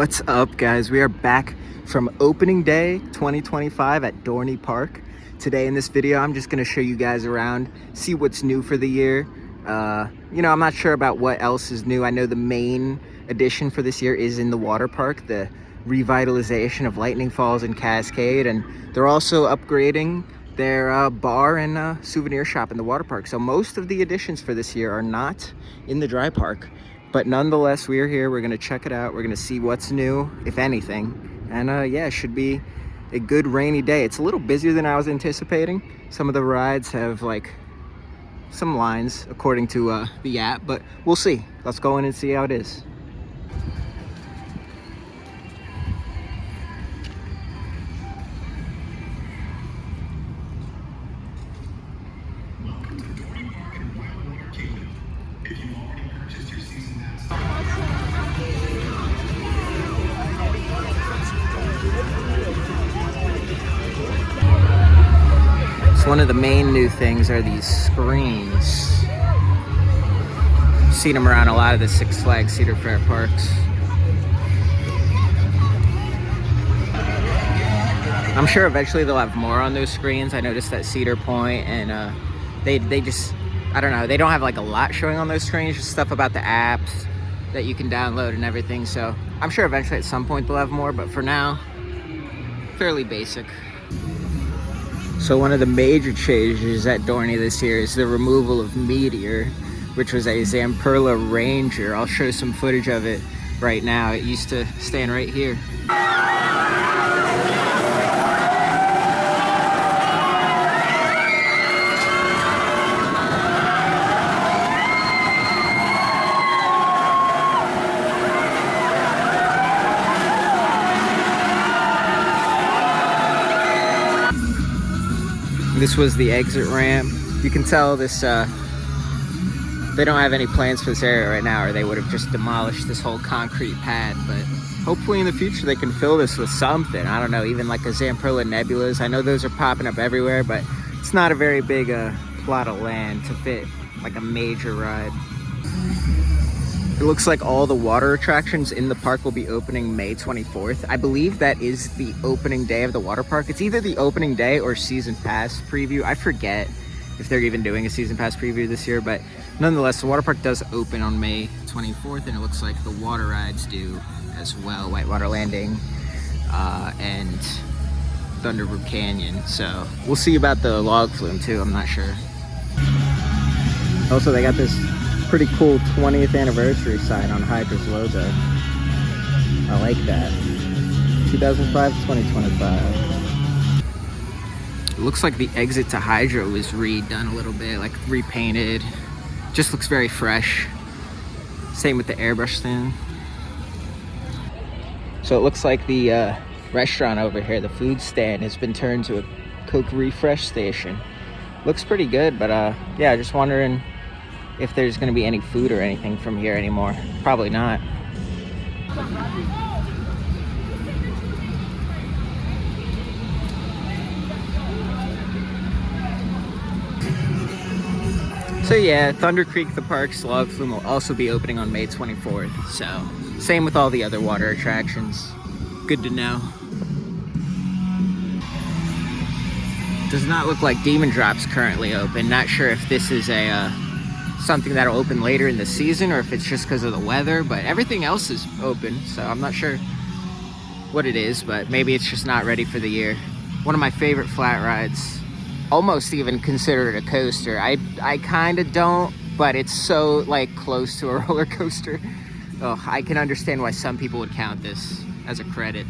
What's up, guys? We are back from opening day 2025 at Dorney Park. Today in this video, I'm just going to show you guys around, see what's new for the year. I'm not sure about what else is new. I know the main addition for this year is in the water park, the revitalization of Lightning Falls and Cascade, and they're also upgrading their bar and souvenir shop in the water park. So most of the additions for this year are not in the dry park. But nonetheless, we are here. We're going to check it out. We're going to see what's new, if anything. And yeah, it should be a good rainy day. It's a little busier than I was anticipating. Some of the rides have like some lines according to the app, but we'll see. Let's go in and see how it is. Welcome to Dorney Park in Whitewater Kingdom. If you've already purchased your season pass, So one of the main new things are these screens. Seen them around a lot of the Six Flags Cedar Fair parks. I'm sure eventually they'll have more on those screens. I noticed at Cedar Point, and they just, I don't know, they don't have like a lot showing on those screens, just stuff about the apps that you can download and everything. So I'm sure eventually at some point they'll have more, but for now, fairly basic. So one of the major changes at Dorney this year is the removal of Meteor, which was a Zamperla Ranger. I'll show some footage of it right now. It used to stand right here. This was the exit ramp. You can tell this, they don't have any plans for this area right now, or they would have just demolished this whole concrete pad, but hopefully in the future they can fill this with something. I don't know, even like a Zamperla Nebulas. I know those are popping up everywhere, but it's not a very big plot of land to fit like a major ride. It looks like all the water attractions in the park will be opening May 24th. I believe that is the opening day of the water park. It's either the opening day or season pass preview. I forget if they're even doing a season pass preview this year, but nonetheless, the water park does open on May 24th, and it looks like the water rides do as well. Whitewater Landing and Thunderbird Canyon. So we'll see about the log flume too, I'm not sure. Also, they got this pretty cool 20th anniversary sign on Hydra's logo. I like that. 2005 to 2025. It looks like the exit to Hydra was redone a little bit, like repainted. Just looks very fresh. Same with the airbrush stand. So it looks like the restaurant over here, the food stand, has been turned to a Coke refresh station. Looks pretty good, but yeah, just wondering if there's going to be any food or anything from here anymore. Probably not. So yeah, Thunder Creek, the park's log flume, will also be opening on May 24th. So same with all the other water attractions. Good to know. Does not look like Demon Drop's currently open. Not sure if this is a something that'll open later in the season or if it's just because of the weather, but everything else is open, so I'm not sure what it is, but maybe it's just not ready for the year. One of my favorite flat rides, almost even consider it a coaster. I kind of don't, but it's so like close to a roller coaster. Oh, I can understand why some people would count this as a credit.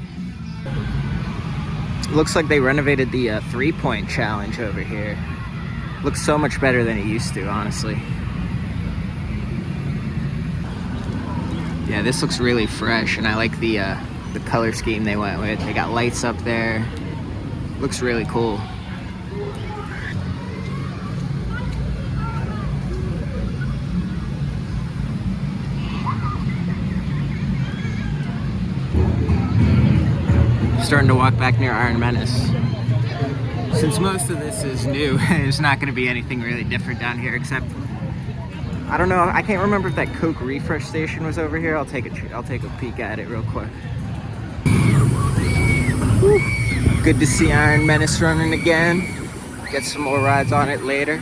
Looks like they renovated the 3-point challenge over here. Looks so much better than it used to, honestly. Yeah, this looks really fresh, and I like the color scheme they went with. They got lights up there. Looks really cool. Starting to walk back near Iron Menace. Since most of this is new, there's not going to be anything really different down here, except I don't know. I can't remember if that Coke refresh station was over here. I'll take a peek at it real quick. Whew. Good to see Iron Menace running again. Get some more rides on it later.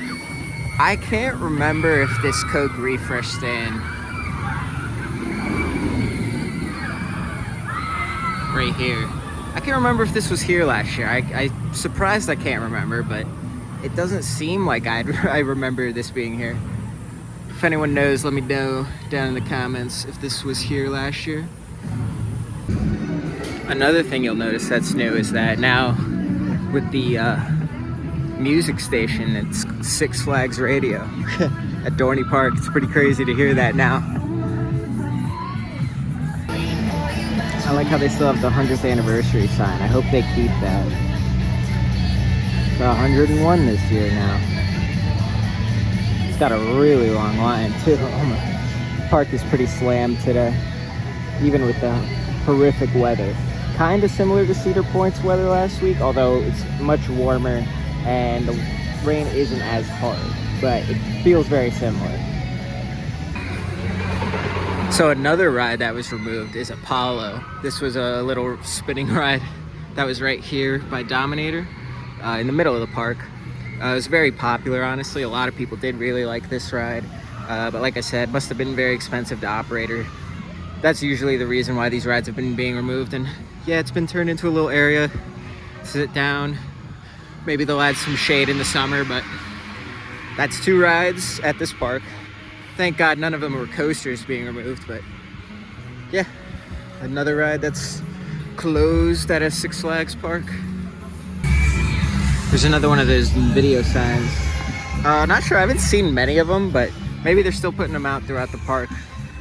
I can't remember if this Coke refresh stand right here. I can't remember if this was here last year. I'm surprised I can't remember, but it doesn't seem like I remember this being here. If anyone knows, let me know down in the comments if this was here last year. Another thing you'll notice that's new is that now with the music station, it's Six Flags Radio at Dorney Park. It's pretty crazy to hear that now. I like how they still have the 100th anniversary sign. I hope they keep that. It's 101 this year now. It's got a really long line too. The park is pretty slammed today, even with the horrific weather. Kind of similar to Cedar Point's weather last week, although it's much warmer and the rain isn't as hard, but it feels very similar. So another ride that was removed is Apollo. This was a little spinning ride that was right here by Dominator in the middle of the park. It was very popular, honestly. A lot of people did really like this ride, but like I said, must have been very expensive to operate. That's usually the reason why these rides have been being removed. And yeah, it's been turned into a little area to sit down. Maybe they'll add some shade in the summer, but that's 2 rides at this park. Thank God none of them were coasters being removed, but yeah, another ride that's closed at a Six Flags park. There's another one of those video signs. Not sure, I haven't seen many of them, but maybe they're still putting them out throughout the park.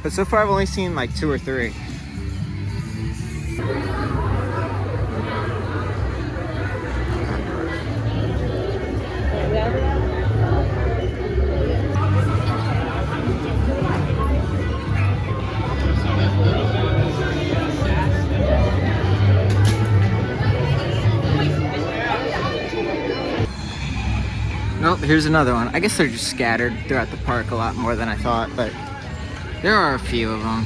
But so far I've only seen like 2 or 3. Nope, here's another one. I guess they're just scattered throughout the park a lot more than I thought, but there are a few of them.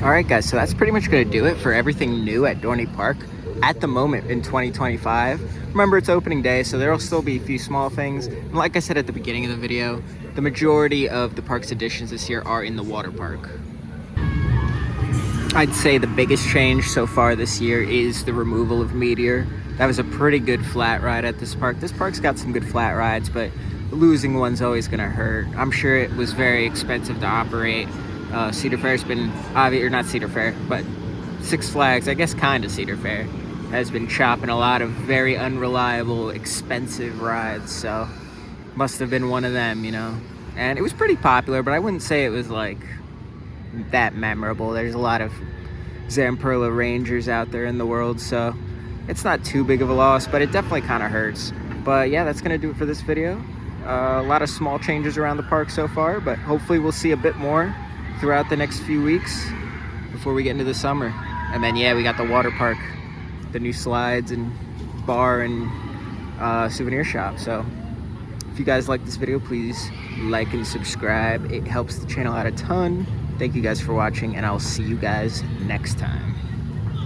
Alright guys, so that's pretty much going to do it for everything new at Dorney Park at the moment in 2025. Remember, it's opening day, so there will still be a few small things. And like I said at the beginning of the video, the majority of the park's additions this year are in the water park. I'd say the biggest change so far this year is the removal of Meteor. That was a pretty good flat ride at this park. This park's got some good flat rides, but losing one's always gonna hurt. I'm sure it was very expensive to operate. Cedar Fair's been, or not Cedar Fair, but Six Flags, I guess kind of Cedar Fair, has been chopping a lot of very unreliable, expensive rides, so must have been one of them, you know. And it was pretty popular, but I wouldn't say it was like that memorable. There's a lot of Zamperla Rangers out there in the world, so it's not too big of a loss, but it definitely kind of hurts. But yeah, that's gonna do it for this video. A lot of small changes around the park so far, but hopefully we'll see a bit more throughout the next few weeks before we get into the summer. And then yeah, we got the water park, the new slides and bar and souvenir shop. So if you guys like this video, please like and subscribe. It helps the channel out a ton. Thank you guys for watching, and I'll see you guys next time.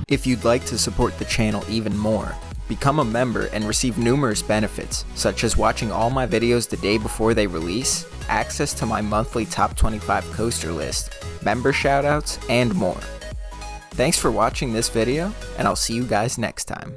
If you'd like to support the channel even more, become a member and receive numerous benefits, such as watching all my videos the day before they release, access to my monthly top 25 coaster list, member shoutouts, and more. Thanks for watching this video, and I'll see you guys next time.